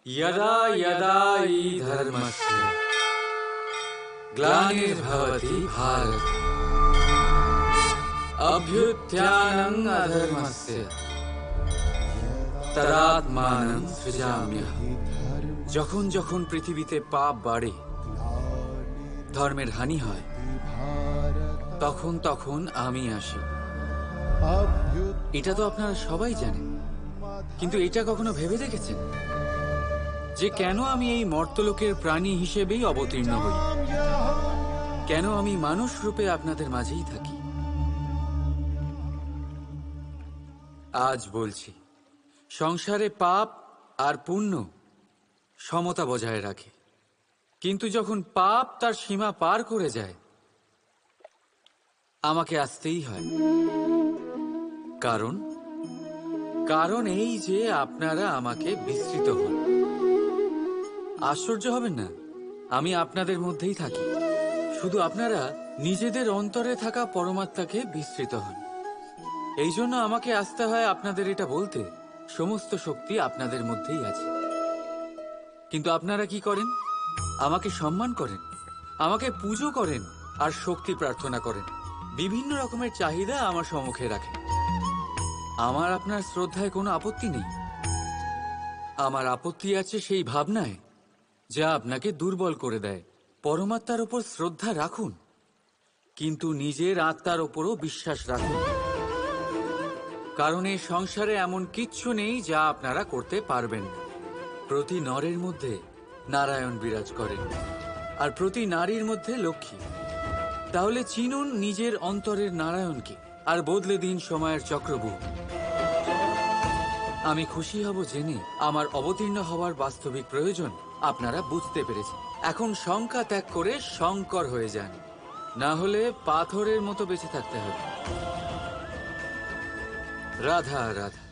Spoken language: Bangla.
यदा यदा हि धर्मस्य ग्लानिर्भवति भारत अभ्युत्थानम् अधर्मस्य तदात्मानं सृजाम्यहम्। যখন যখন পৃথিবীতে পাপ বাড়ে, ধর্মের হানি হয়, তখন তখন আমি আসি। এটা তো আপনারা সবাই জানেন, কিন্তু এটা কখনো ভেবে দেখেছেন যে কেন আমি এই মর্তলোকের প্রাণী হিসেবেই অবতীর্ণ হই? কেন আমি মানুষ রূপে আপনাদের মাঝেই থাকি? আজ বলছি, সংসারে পাপ আর পুণ্য সমতা বজায় রাখে, কিন্তু যখন পাপ তার সীমা পার করে যায়, আমাকে আসতেই হয়। কারণ এই যে আপনারা আমাকে বিস্মৃত হন। আশ্চর্য হবেন না, আমি আপনাদের মধ্যেই থাকি, শুধু আপনারা নিজেদের অন্তরে থাকা পরমাত্মাকে বিস্মৃত হন। এই জন্য আমাকে আসতে হয় আপনাদের এটা বলতে, সমস্ত শক্তি আপনাদের মধ্যেই আছে। কিন্তু আপনারা কি করেন? আমাকে সম্মান করেন, আমাকে পুজো করেন আর শক্তি প্রার্থনা করেন, বিভিন্ন রকমের চাহিদা আমার সম্মুখে রাখেন। আমার আপনার শ্রদ্ধায় কোনো আপত্তি নেই। আমার আপত্তি আছে সেই ভাবনায় যা আপনাকে দুর্বল করে দেয়। পরমাত্মার উপর শ্রদ্ধা রাখুন, কিন্তু নিজের আত্মার উপরও বিশ্বাস রাখুন, কারণ এই সংসারে এমন কিচ্ছু নেই যা আপনারা করতে পারবেন না। প্রতি নরের মধ্যে নারায়ণ বিরাজ করেন, আর প্রতি নারীর মধ্যে লক্ষ্মী। তাহলে চিনুন নিজের অন্তরের নারায়ণকে আর বদলে দিন সময়ের চক্রব্যূহ। আমি খুশি হব জেনে আমার অবতীর্ণ হওয়ার বাস্তবিক প্রয়োজন আপনারা বুঝতে পেরেছেন। এখন শঙ্কা ত্যাগ করে শঙ্কর হয়ে যান, না হলে পাথরের মতো বেঁচে থাকতে হবে। রাধা রাধা।